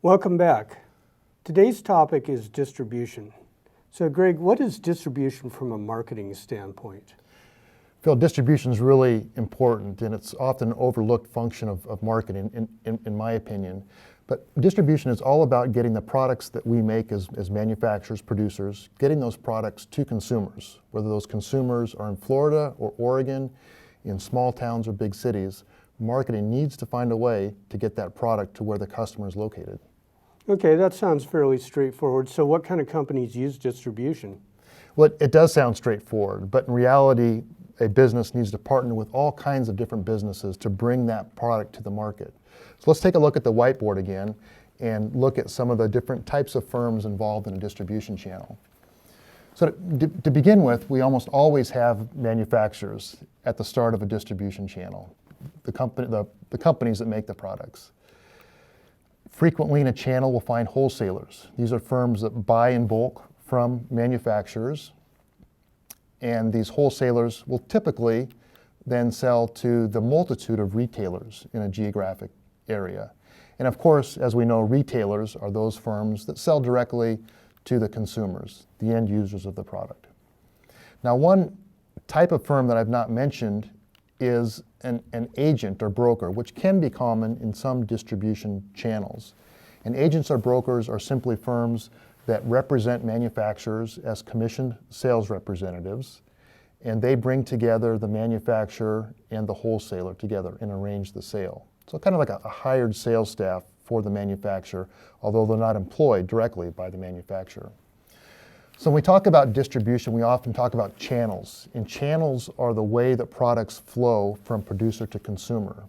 Welcome back. Today's topic is distribution. So Greg, what is distribution from a marketing standpoint? Phil, distribution is really important, and it's often an overlooked function of marketing, in my opinion. But distribution is all about getting the products that we make as manufacturers, producers, getting those products to consumers, whether those consumers are in Florida or Oregon, in small towns or big cities. Marketing needs to find a way to get that product to where the customer is located. Okay, that sounds fairly straightforward. So what kind of companies use distribution? Well, it does sound straightforward, but in reality, a business needs to partner with all kinds of different businesses to bring that product to the market. So let's take a look at the whiteboard again and look at some of the different types of firms involved in a distribution channel. So to begin with, we almost always have manufacturers at the start of a distribution channel, the companies that make the products. Frequently in a channel, we'll find wholesalers. These are firms that buy in bulk from manufacturers, and these wholesalers will typically then sell to the multitude of retailers in a geographic area. And of course, as we know, retailers are those firms that sell directly to the consumers, the end users of the product. Now, one type of firm that I've not mentioned is an agent or broker, which can be common in some distribution channels. And agents or brokers are simply firms that represent manufacturers as commissioned sales representatives, and they bring together the manufacturer and the wholesaler together and arrange the sale. So kind of like a hired sales staff for the manufacturer, although they're not employed directly by the manufacturer. So when we talk about distribution, we often talk about channels. And channels are the way that products flow from producer to consumer.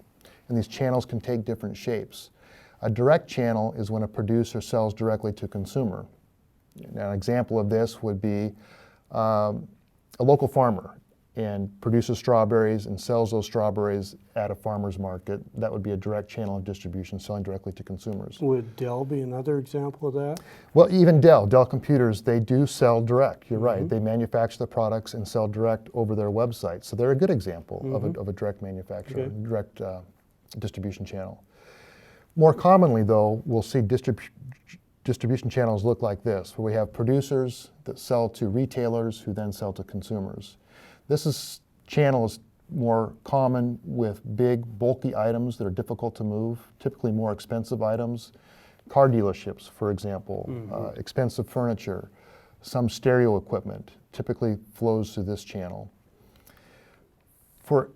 And these channels can take different shapes. A direct channel is when a producer sells directly to consumer. Now, an example of this would be a local farmer and produces strawberries and sells those strawberries at a farmer's market. That would be a direct channel of distribution, selling directly to consumers. Would Dell be another example of that? Well, even Dell Computers, they do sell direct. You're right. They manufacture the products and sell direct over their website. So they're a good example of a direct manufacturer, direct distribution channel. More commonly, though, we'll see distribution channels look like this, where we have producers that sell to retailers who then sell to consumers. This channel is more common with big, bulky items that are difficult to move, typically more expensive items. Car dealerships, for example, expensive furniture, some stereo equipment typically flows through this channel. For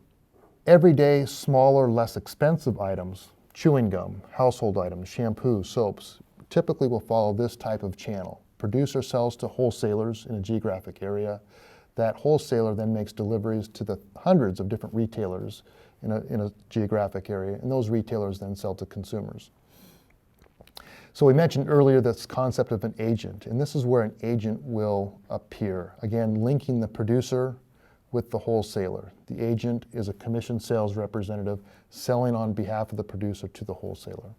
everyday, smaller, less expensive items, chewing gum, household items, shampoo, soaps, typically will follow this type of channel. Producer sells to wholesalers in a geographic area. That wholesaler then makes deliveries to the hundreds of different retailers in a geographic area, and those retailers then sell to consumers. So we mentioned earlier this concept of an agent, and this is where an agent will appear. Again, linking the producer with the wholesaler. The agent is a commissioned sales representative selling on behalf of the producer to the wholesaler.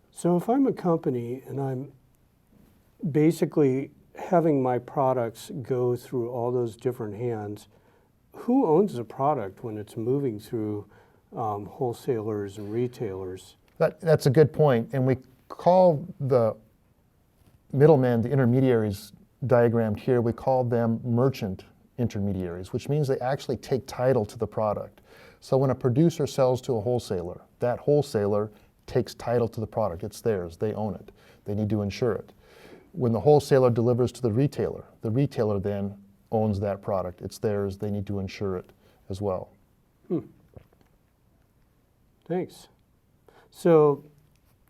So if I'm a company and I'm basically having my products go through all those different hands, who owns the product when it's moving through wholesalers and retailers? That's a good point, and we call the middlemen, the intermediaries diagrammed here, we call them merchant intermediaries, which means they actually take title to the product. So when a producer sells to a wholesaler, that wholesaler takes title to the product. It's theirs. They own it. They need to insure it. When the wholesaler delivers to the retailer then owns that product. It's theirs. They need to insure it as well. Thanks. So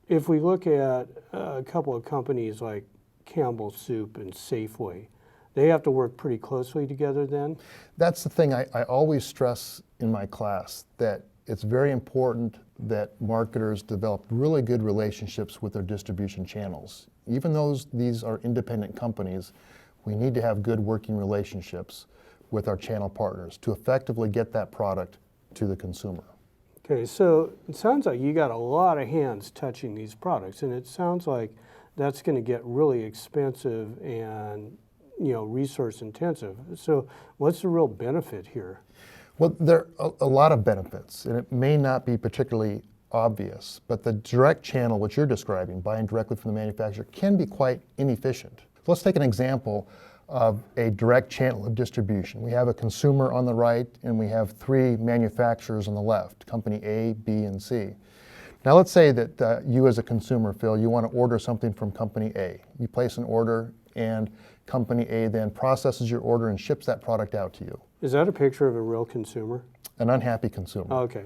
if we look at a couple of companies like Campbell Soup and Safeway, they have to work pretty closely together then? That's the thing I always stress in my class, that it's very important that marketers develop really good relationships with their distribution channels. Even though these are independent companies, we need to have good working relationships with our channel partners to effectively get that product to the consumer. Okay, so it sounds like you got a lot of hands touching these products, and it sounds like that's going to get really expensive and resource intensive. So what's the real benefit here? Well, there are a lot of benefits, and it may not be particularly obvious, but the direct channel, which you're describing, buying directly from the manufacturer, can be quite inefficient. Let's take an example of a direct channel of distribution. We have a consumer on the right, and we have 3 manufacturers on the left, company A, B, and C. Now let's say that you as a consumer, Phil, you want to order something from company A. You place an order, and company A then processes your order and ships that product out to you. Is that a picture of a real consumer? An unhappy consumer. Oh, okay.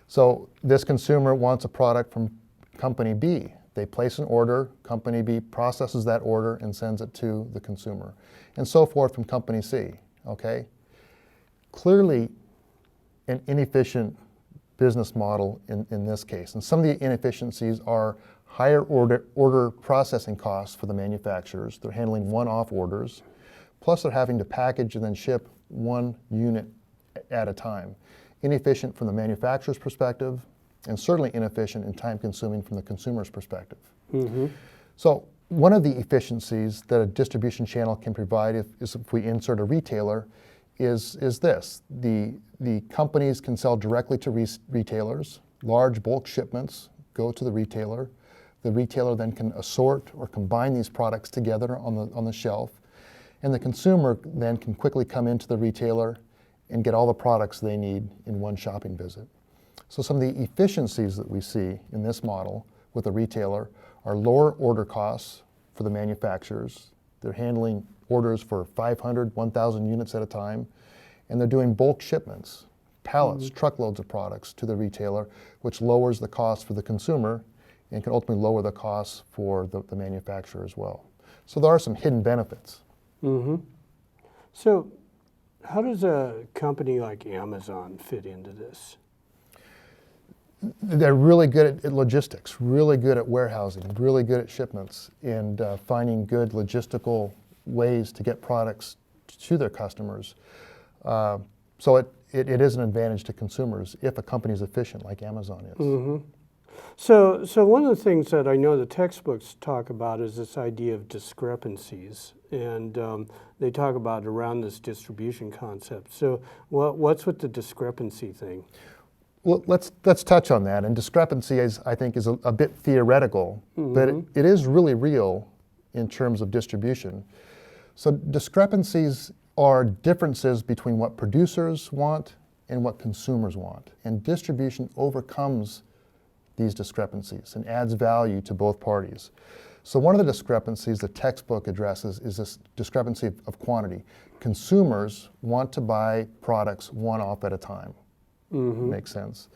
So this consumer wants a product from company B. They place an order, company B processes that order and sends it to the consumer, and so forth from company C, okay? Clearly an inefficient business model in this case. And some of the inefficiencies are higher order processing costs for the manufacturers. They're handling one-off orders, plus they're having to package and then ship 1 unit at a time. Inefficient from the manufacturer's perspective, and certainly inefficient and time-consuming from the consumer's perspective. Mm-hmm. So one of the efficiencies that a distribution channel can provide is if we insert a retailer is this. The companies can sell directly to retailers. Large bulk shipments go to the retailer. The retailer then can assort or combine these products together on the shelf. And the consumer then can quickly come into the retailer and get all the products they need in one shopping visit. So some of the efficiencies that we see in this model with a retailer are lower order costs for the manufacturers. They're handling orders for 500, 1,000 units at a time, and they're doing bulk shipments, pallets, truckloads of products to the retailer, which lowers the cost for the consumer and can ultimately lower the costs for the manufacturer as well. So there are some hidden benefits. Mm-hmm. So how does a company like Amazon fit into this? They're really good at logistics, really good at warehousing, really good at shipments, and finding good logistical ways to get products to their customers. So it is an advantage to consumers if a company is efficient like Amazon is. Mm-hmm. So one of the things that I know the textbooks talk about is this idea of discrepancies, and they talk about around this distribution concept. So what's with the discrepancy thing? Well, let's touch on that. And discrepancy, I think, is a bit theoretical, but it is really real in terms of distribution. So discrepancies are differences between what producers want and what consumers want. And distribution overcomes these discrepancies and adds value to both parties. So one of the discrepancies the textbook addresses is this discrepancy of quantity. Consumers want to buy products one-off at a time. Makes sense.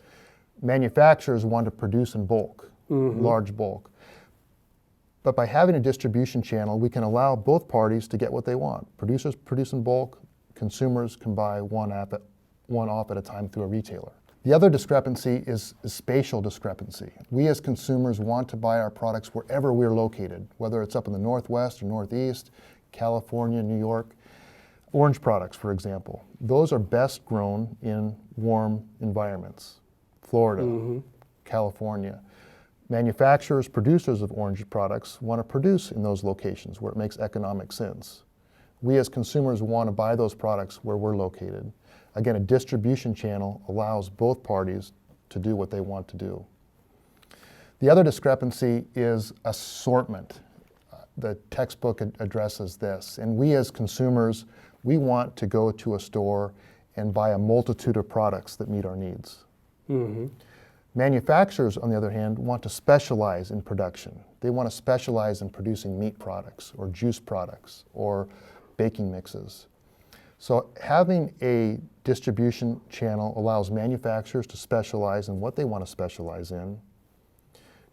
Manufacturers want to produce in bulk, large bulk. But by having a distribution channel, we can allow both parties to get what they want. Producers produce in bulk, consumers can buy one-off at a time through a retailer. The other discrepancy is spatial discrepancy. We as consumers want to buy our products wherever we're located, whether it's up in the Northwest or Northeast, California, New York. Orange products, for example, those are best grown in warm environments. Florida, California. Manufacturers, producers of orange products want to produce in those locations where it makes economic sense. We as consumers want to buy those products where we're located. Again, a distribution channel allows both parties to do what they want to do. The other discrepancy is assortment. The textbook addresses this, and we as consumers, we want to go to a store and buy a multitude of products that meet our needs. Manufacturers, on the other hand, want to specialize in production. They want to specialize in producing meat products or juice products or baking mixes. So having a distribution channel allows manufacturers to specialize in what they want to specialize in,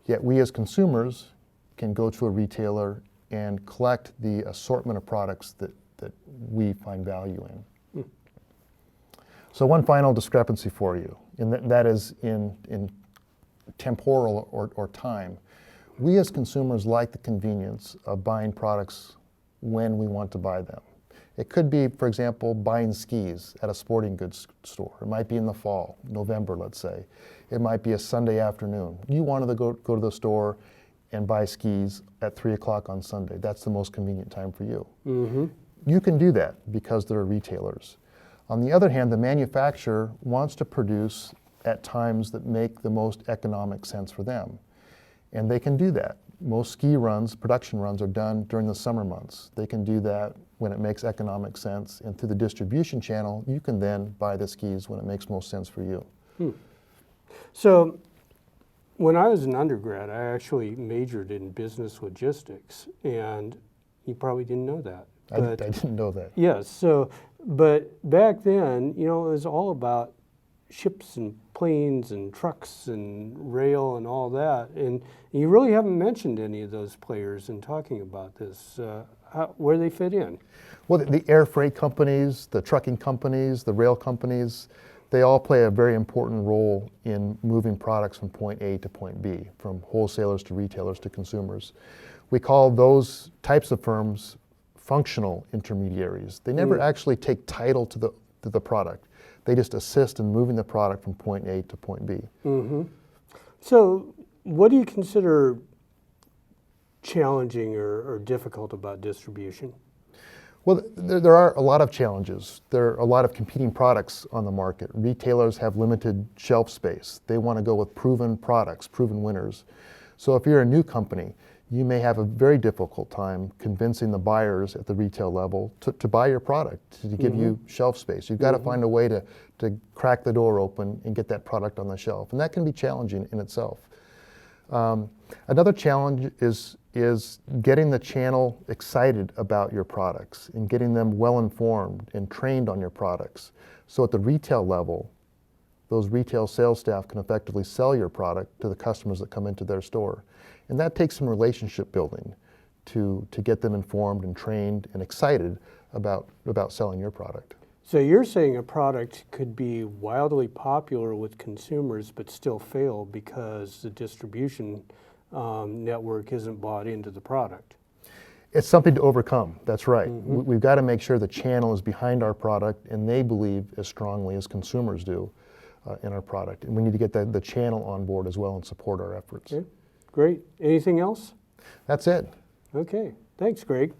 yet we as consumers can go to a retailer and collect the assortment of products that we find value in. So one final discrepancy for you, and that is in temporal or time. We as consumers like the convenience of buying products when we want to buy them. It could be, for example, buying skis at a sporting goods store. It might be in the fall, November, let's say. It might be a Sunday afternoon. You wanted to go to the store and buy skis at 3 o'clock on Sunday. That's the most convenient time for you. You can do that because they're retailers. On the other hand, the manufacturer wants to produce at times that make the most economic sense for them. And they can do that. Most ski runs, production runs, are done during the summer months. They can do that when it makes economic sense, and through the distribution channel, you can then buy the skis when it makes most sense for you. So when I was an undergrad, I actually majored in business logistics, and you probably didn't know that. I didn't know that. Yes, so, but back then, you know, it was all about ships and planes and trucks and rail and all that, and you really haven't mentioned any of those players in talking about this, where they fit in. Well, the air freight companies, the trucking companies, the rail companies, they all play a very important role in moving products from point A to point B, from wholesalers to retailers to consumers. We call those types of firms functional intermediaries. They never actually take title to the product. They just assist in moving the product from point A to point B. So what do you consider challenging or difficult about distribution? Well, there are a lot of challenges. There are a lot of competing products on the market. Retailers have limited shelf space. They want to go with proven products, proven winners. So if you're a new company, you may have a very difficult time convincing the buyers at the retail level to buy your product, to give you shelf space. You've got to find a way to crack the door open and get that product on the shelf. And that can be challenging in itself. Another challenge is getting the channel excited about your products and getting them well informed and trained on your products. So at the retail level, those retail sales staff can effectively sell your product to the customers that come into their store. And that takes some relationship building to get them informed and trained and excited about selling your product. So you're saying a product could be wildly popular with consumers but still fail because the distribution network isn't bought into the product. It's something to overcome, that's right. We've got to make sure the channel is behind our product and they believe as strongly as consumers do in our product. And we need to get the channel on board as well and support our efforts. Okay. Great. Anything else? That's it. Okay. Thanks, Greg.